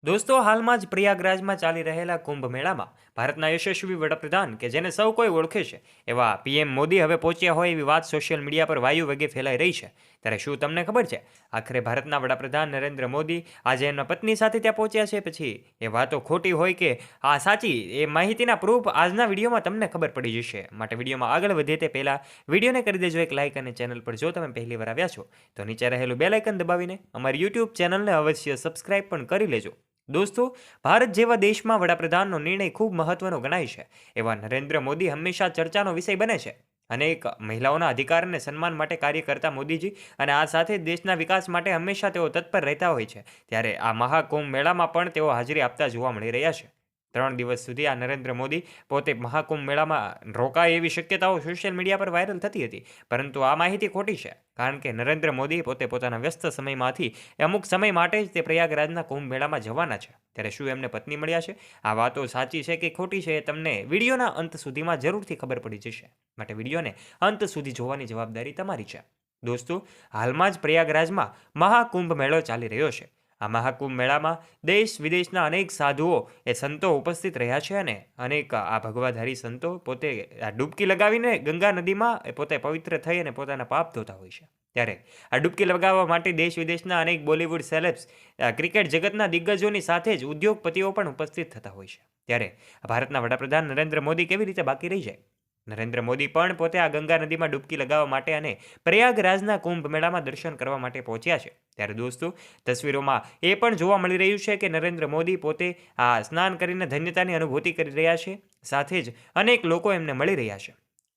દોસ્તો, હાલમાં જ પ્રયાગરાજમાં ચાલી રહેલા કુંભ મેળામાં ભારતના યશસ્વી વડાપ્રધાન કે જેને સૌ કોઈ ઓળખે છે એવા પીએમ મોદી હવે પહોંચ્યા હોય એવી વાત સોશિયલ મીડિયા પર વાયુ વેગે ફેલાઈ રહી છે. ત્યારે શું તમને ખબર છે આખરે ભારતના વડાપ્રધાન નરેન્દ્ર મોદી આજે એમના પત્ની સાથે ત્યાં પહોંચ્યા છે? પછી એ વાતો ખોટી હોય કે આ સાચી, એ માહિતીના પ્રૂફ આજના વિડીયોમાં તમને ખબર પડી જશે. માટે વિડીયોમાં આગળ વધીએ તે પહેલા વિડીયોને કરી દેજો એક લાઇક, અને ચેનલ પર જો તમે પહેલી વાર આવ્યા છો તો નીચે રહેલું બેલ આઇકન દબાવીને અમારી યુટ્યુબ ચેનલને અવશ્ય સબસ્ક્રાઇબ પણ કરી લેજો. દોસ્તો, ભારત જેવા દેશમાં વડાપ્રધાનનો નિર્ણય ખૂબ મહત્વનો ગણાય છે. એવા નરેન્દ્ર મોદી હંમેશા ચર્ચાનો વિષય બને છે. અનેક મહિલાઓના અધિકાર અને સન્માન માટે કાર્ય કરતા મોદીજી અને આ સાથે દેશના વિકાસ માટે હંમેશા તેઓ તત્પર રહેતા હોય છે. ત્યારે આ મહાકુંભ મેળામાં પણ તેઓ હાજરી આપતા જોવા મળી રહ્યા છે. 3 દિવસ સુધી આ નરેન્દ્ર મોદી પોતે મહાકુંભ મેળામાં રોકાય એવી શક્યતાઓ સોશિયલ મીડિયા પર વાયરલ થતી હતી, પરંતુ આ માહિતી ખોટી છે. કારણ કે નરેન્દ્ર મોદી પોતે પોતાના વ્યસ્ત સમયમાંથી અમુક સમય માટે જ તે પ્રયાગરાજના કુંભ મેળામાં જવાના છે. ત્યારે શું એમને પત્ની મળ્યા છે? આ વાતો સાચી છે કે ખોટી છે એ તમને વિડીયોના અંત સુધીમાં જરૂરથી ખબર પડી જશે. માટે વિડીયોને અંત સુધી જોવાની જવાબદારી તમારી છે. દોસ્તો, હાલમાં જ પ્રયાગરાજમાં મહાકુંભ મેળો ચાલી રહ્યો છે. આ મહાકુંભ મેળામાં દેશ વિદેશના અનેક સાધુઓ એ સંતો ઉપસ્થિત રહ્યા છે, અને અનેક આ ભગવાધારી સંતો પોતે આ ડૂબકી લગાવીને ગંગા નદીમાં એ પોતે પવિત્ર થઈ અને પોતાના પાપ ધોતા હોય છે. ત્યારે આ ડૂબકી લગાવવા માટે દેશ વિદેશના અનેક બોલિવૂડ સેલેબ્સ, ક્રિકેટ જગતના દિગ્ગજોની સાથે જ ઉદ્યોગપતિઓ પણ ઉપસ્થિત થતા હોય છે. ત્યારે ભારતના વડાપ્રધાન નરેન્દ્ર મોદી કેવી રીતે બાકી રહી જાય? નરેન્દ્ર મોદી પણ પોતે આ ગંગા નદીમાં ડૂબકી લગાવવા માટે અને પ્રયાગરાજના કુંભ મેળામાં દર્શન કરવા માટે પહોંચ્યા છે. ત્યારે દોસ્તો, તસવીરોમાં એ પણ જોવા મળી રહ્યું છે કે નરેન્દ્ર મોદી પોતે આ સ્નાન કરીને ધન્યતાની અનુભૂતિ કરી રહ્યા છે. સાથે જ અનેક લોકો એમને મળી રહ્યા છે.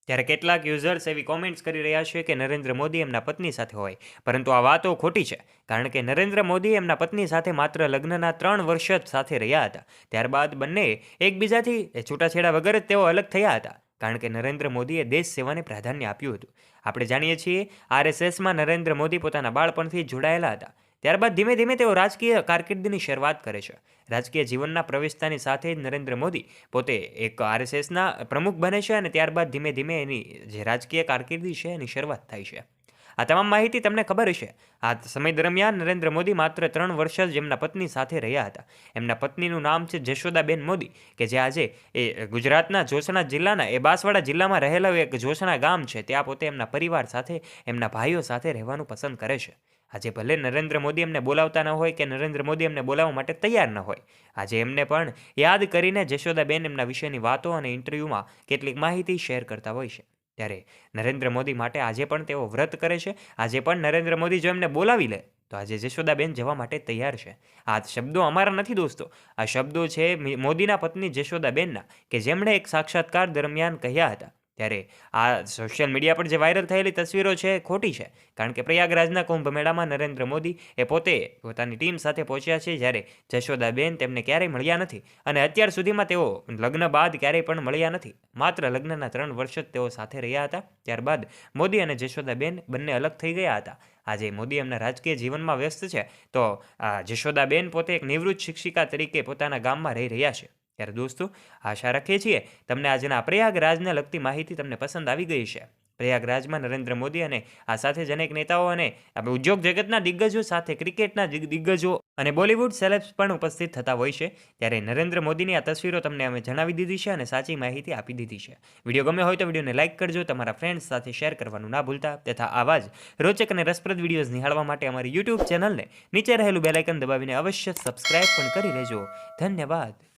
ત્યારે કેટલાક યુઝર્સ એવી કોમેન્ટ્સ કરી રહ્યા છે કે નરેન્દ્ર મોદી એમના પત્ની સાથે હોય, પરંતુ આ વાતો ખોટી છે. કારણ કે નરેન્દ્ર મોદી એમના પત્ની સાથે માત્ર લગ્નના 3 વર્ષ જ સાથે રહ્યા હતા. ત્યારબાદ બંને એકબીજાથી છૂટાછેડા વગર જ તેઓ અલગ થયા હતા. કારણ કે નરેન્દ્ર મોદીએ દેશ સેવાને પ્રાધાન્ય આપ્યું હતું. આપણે જાણીએ છીએ આરએસએસમાં નરેન્દ્ર મોદી પોતાના બાળપણથી જોડાયેલા હતા. ત્યારબાદ ધીમે ધીમે તેઓ રાજકીય કારકિર્દીની શરૂઆત કરે છે. રાજકીય જીવનના પ્રવેશતાની સાથે જ નરેન્દ્ર મોદી પોતે એક આરએસએસના પ્રમુખ બને છે, અને ત્યારબાદ ધીમે ધીમે એની જે રાજકીય કારકિર્દી છે એની શરૂઆત થાય છે. આ તમામ માહિતી તમને ખબર હશે. આ સમય દરમિયાન નરેન્દ્ર મોદી માત્ર 3 વર્ષ જ એમના પત્ની સાથે રહ્યા હતા. એમના પત્નીનું નામ છે જશોદાબેન મોદી, કે જે આજે એ ગુજરાતના જોશણા જિલ્લાના એ બાંસવાડા જિલ્લામાં રહેલા એક જોશણા ગામ છે. ત્યાં પોતે એમના પરિવાર સાથે, એમના ભાઈઓ સાથે રહેવાનું પસંદ કરે છે. આજે ભલે નરેન્દ્ર મોદી એમને બોલાવતા ન હોય કે નરેન્દ્ર મોદી એમને બોલાવવા માટે તૈયાર ન હોય, આજે એમને પણ યાદ કરીને જશોદાબેન એમના વિશેની વાતો અને ઇન્ટરવ્યૂમાં કેટલીક માહિતી શેર કરતા હોય છે. ત્યારે નરેન્દ્ર મોદી માટે આજે પણ તેઓ વ્રત કરે છે. આજે પણ નરેન્દ્ર મોદી જો એમને બોલાવી લે તો આજે જશોદાબેન જવા માટે તૈયાર છે. આ શબ્દો અમારા નથી દોસ્તો, આ શબ્દો છે મોદીના પત્ની જશોદાબેનના, કે જેમણે એક સાક્ષાત્કાર દરમિયાન કહ્યા હતા. ત્યારે આ સોશિયલ મીડિયા પર જે વાયરલ થયેલી તસવીરો છે એ ખોટી છે. કારણ કે પ્રયાગરાજના કુંભ મેળામાં નરેન્દ્ર મોદી એ પોતે પોતાની ટીમ સાથે પહોંચ્યા છે, જ્યારે જશોદાબેન તેમને ક્યારેય મળ્યા નથી, અને અત્યાર સુધીમાં તેઓ લગ્ન બાદ ક્યારેય પણ મળ્યા નથી. માત્ર લગ્નના 3 વર્ષ જ તેઓ સાથે રહ્યા હતા. ત્યારબાદ મોદી અને જશોદાબેન બંને અલગ થઈ ગયા હતા. આજે મોદી એમના રાજકીય જીવનમાં વ્યસ્ત છે, તો જશોદાબેન પોતે એક નિવૃત્ત શિક્ષિકા તરીકે પોતાના ગામમાં રહી રહ્યા છે. ત્યારે દોસ્તો, આશા રાખીએ છીએ તમને આજના પ્રયાગરાજને લગતી માહિતી તમને પસંદ આવી ગઈ છે. પ્રયાગરાજમાં નરેન્દ્ર મોદી અને આ સાથે જ અનેક નેતાઓ અને ઉદ્યોગ જગતના દિગ્ગજો સાથે ક્રિકેટના દિગ્ગજો અને બોલિવૂડ સેલેબ્સ પણ ઉપસ્થિત થતા હોય છે. ત્યારે નરેન્દ્ર મોદીની આ તસવીરો તમને અમે જણાવી દીધી છે અને સાચી માહિતી આપી દીધી છે. વિડીયો ગમે હોય તો વિડીયોને લાઇક કરજો, તમારા ફ્રેન્ડ્સ સાથે શેર કરવાનું ના ભૂલતા, તથા આવા જ રોચક અને રસપ્રદ વિડીયોઝ નિહાળવા માટે અમારી યુટ્યુબ ચેનલને નીચે રહેલું બેલ આઇકન દબાવીને અવશ્ય સબસ્ક્રાઇબ પણ કરી લેજો. ધન્યવાદ.